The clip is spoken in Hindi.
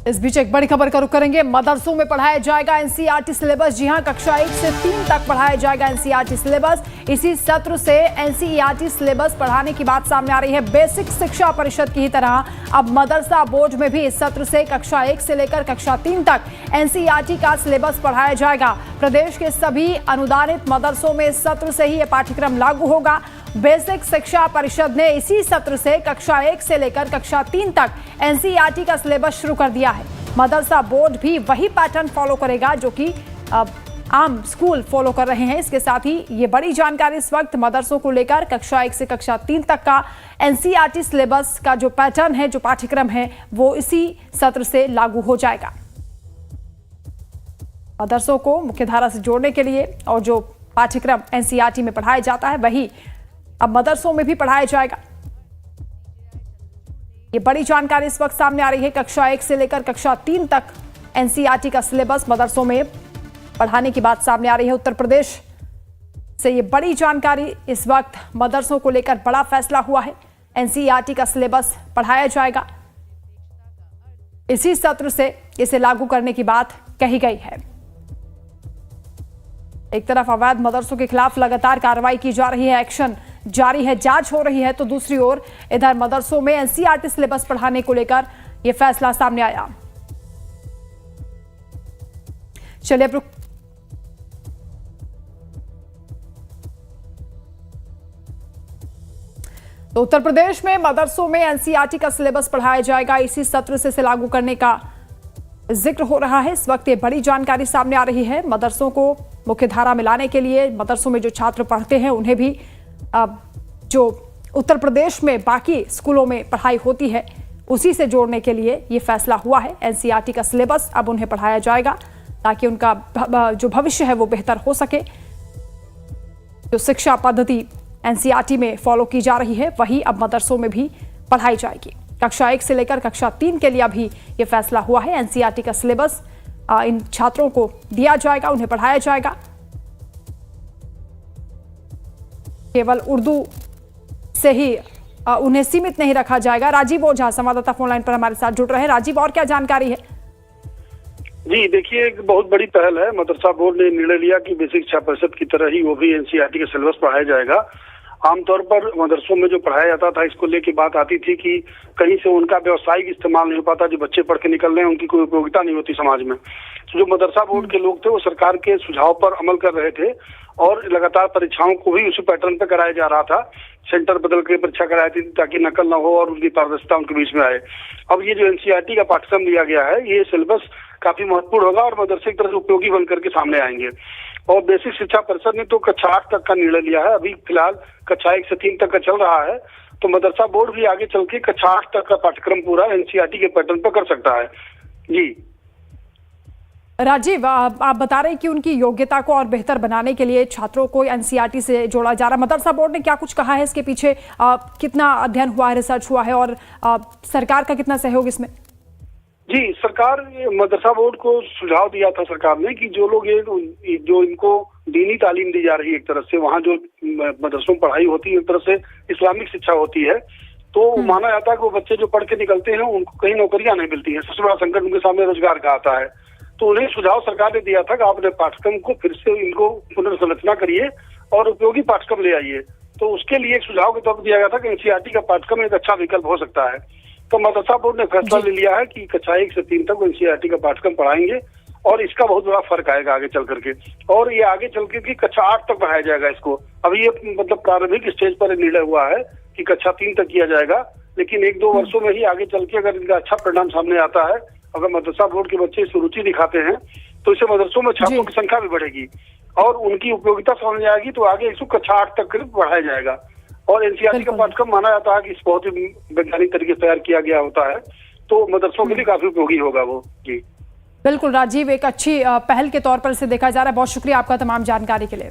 इस बीच एक बड़ी खबर का रुख करेंगे। मदरसों में पढ़ाया जाएगा एनसीईआरटी सिलेबस। जी हां, कक्षा 1 से 3 तक पढ़ाया जाएगा एनसीईआरटी सिलेबस। इसी सत्र से एनसीईआरटी सिलेबस पढ़ाने की बात सामने आ रही है। बेसिक शिक्षा परिषद की ही तरह अब मदरसा बोर्ड में भी इस सत्र से कक्षा 1 से लेकर कक्षा 3 तक एनसीईआरटी का सिलेबस पढ़ाया जाएगा। प्रदेश के सभी अनुदानित मदरसों में इस सत्र से ही यह पाठ्यक्रम लागू होगा। बेसिक शिक्षा परिषद ने इसी सत्र से कक्षा 1 से लेकर कक्षा 3 तक एनसीईआरटी का सिलेबस शुरू कर दिया है। मदरसा बोर्ड भी वही पैटर्न फॉलो करेगा जो कि आम स्कूल फॉलो कर रहे हैं। इसके साथ ही ये बड़ी जानकारी इस वक्त मदरसों को लेकर कक्षा 1 से कक्षा 3 तक का एनसीईआरटी सिलेबस का जो पैटर्न है, जो पाठ्यक्रम है, वो इसी सत्र से लागू हो जाएगा। मदरसों को मुख्यधारा से जोड़ने के लिए और जो पाठ्यक्रम एनसीईआरटी में पढ़ाया जाता है वही अब मदरसों में भी पढ़ाया जाएगा। ये बड़ी जानकारी इस वक्त सामने आ रही है। कक्षा 1 से लेकर कक्षा 3 तक एनसीईआरटी का सिलेबस मदरसों में पढ़ाने की बात सामने आ रही है। उत्तर प्रदेश से ये बड़ी जानकारी इस वक्त मदरसों को लेकर बड़ा फैसला हुआ है। एनसीईआरटी का सिलेबस पढ़ाया जाएगा। इसी सत्र से इसे लागू करने की बात कही गई है। एक तरफ अवैध मदरसों के खिलाफ लगातार कार्रवाई की जा रही है, एक्शन जारी है, जांच हो रही है, तो दूसरी ओर इधर मदरसों में एनसीईआरटी सिलेबस पढ़ाने को लेकर यह फैसला सामने आया। चलिए अब तो उत्तर प्रदेश में मदरसों में एनसीईआरटी का सिलेबस पढ़ाया जाएगा। इसी सत्र से इसे लागू करने का जिक्र हो रहा है। इस वक्त ये बड़ी जानकारी सामने आ रही है। मदरसों को मुख्यधारा में लाने के लिए मदरसों में जो छात्र पढ़ते हैं उन्हें भी जो उत्तर प्रदेश में बाकी स्कूलों में पढ़ाई होती है उसी से जोड़ने के लिए ये फैसला हुआ है। एनसीईआरटी का सिलेबस अब उन्हें पढ़ाया जाएगा ताकि उनका जो भविष्य है वो बेहतर हो सके। जो शिक्षा पद्धति एनसीईआरटी में फॉलो की जा रही है वही अब मदरसों में भी पढ़ाई जाएगी। कक्षा 1 से लेकर कक्षा 3 के लिए अभी ये फैसला हुआ है। एनसीईआरटी का सिलेबस इन छात्रों को दिया जाएगा, उन्हें पढ़ाया जाएगा। केवल उर्दू से ही उन्हें सीमित नहीं रखा जाएगा। राजीव ओझा संवाददाता फोन लाइन पर हमारे साथ जुड़ रहे हैं। राजीव, और क्या जानकारी है? जी देखिए, एक बहुत बड़ी पहल है। मदरसा बोर्ड ने निर्णय लिया कि बेसिक शिक्षा परिषद की तरह ही वो भी एनसीईआरटी का सिलेबस पढ़ाया जाएगा। आमतौर पर मदरसों में जो पढ़ाया जाता था, इसको लेके बात आती थी कि कहीं से उनका व्यावसायिक इस्तेमाल नहीं हो पाता, जो बच्चे पढ़ के निकल रहे हैं उनकी कोई उपयोगिता नहीं होती समाज में। तो जो मदरसा बोर्ड के लोग थे वो सरकार के सुझाव पर अमल कर रहे थे और लगातार परीक्षाओं को भी उसी पैटर्न पर कराया जा रहा था। सेंटर बदल के परीक्षा कराई थी ताकि नकल न हो और उनकी पारदर्शिता उनके बीच में आए। अब ये जो एनसीईआरटी का पाठ्यक्रम दिया गया है, ये सिलेबस काफी महत्वपूर्ण होगा और मदरसे की तरह से उपयोगी बनकर के सामने आएंगे। और बेसिक शिक्षा परिषद ने तो कक्षा 8 तक का निर्णय लिया है। अभी फिलहाल कक्षा 1 से 3 तक का चल रहा है, तो मदरसा बोर्ड भी आगे चल के कक्षा 8 तक का पाठ्यक्रम पूरा एनसीईआरटी के पैटर्न पर कर सकता है। जी राजीव, आप बता रहे हैं कि उनकी योग्यता को और बेहतर बनाने के लिए छात्रों को एनसीईआरटी से जोड़ा जा रहा है। मदरसा बोर्ड ने क्या कुछ कहा है इसके पीछे? कितना अध्ययन हुआ है, रिसर्च हुआ है और सरकार का कितना सहयोग इसमें? जी, सरकार मदरसा बोर्ड को सुझाव दिया था सरकार ने कि जो लोग ये जो इनको दीनी तालीम दी जा रही है, एक तरह से वहाँ जो मदरसों में पढ़ाई होती है एक तरह से इस्लामिक शिक्षा होती है, तो माना जाता है कि वो बच्चे जो पढ़ के निकलते हैं उनको कहीं नौकरियां नहीं मिलती हैं। सबसे बड़ा संकट उनके सामने रोजगार का आता है। तो उन्हें सुझाव सरकार ने दिया था कि आप अपने पाठ्यक्रम को फिर से इनको पुनर्संरचना करिए और उपयोगी पाठ्यक्रम ले आइए। तो उसके लिए एक सुझाव के तौर पर दिया गया था कि एनसीईआरटी का पाठ्यक्रम एक अच्छा विकल्प हो सकता है। तो मदरसा बोर्ड ने फैसला ले लिया है कि कक्षा 1 से 3 तक एनसीईआरटी का पाठ्यक्रम पढ़ाएंगे और इसका बहुत बड़ा फर्क आएगा आगे चल करके। और ये आगे चल के कक्षा 8 तक पढ़ाया जाएगा इसको। अभी ये मतलब प्रारंभिक स्टेज पर निर्णय हुआ है कि कक्षा 3 तक किया जाएगा, लेकिन 1-2 वर्षों में ही आगे चल के अगर इनका अच्छा परिणाम सामने आता है, अगर मदरसा बोर्ड के बच्चे इस रुचि दिखाते हैं, तो इससे मदरसों में छात्रों की संख्या भी बढ़ेगी और उनकी उपयोगिता समझ आएगी। तो आगे इसको कक्षा 8 तक पढ़ाया जाएगा। और एनसीईआरटी का पाठ्यक्रम माना जाता है कि इस बहुत ही वैज्ञानिक तरीके से तैयार किया गया होता है, तो मदरसों के लिए काफी उपयोगी होगा वो। जी बिल्कुल राजीव, एक अच्छी पहल के तौर पर इसे देखा जा रहा है। बहुत शुक्रिया आपका तमाम जानकारी के लिए।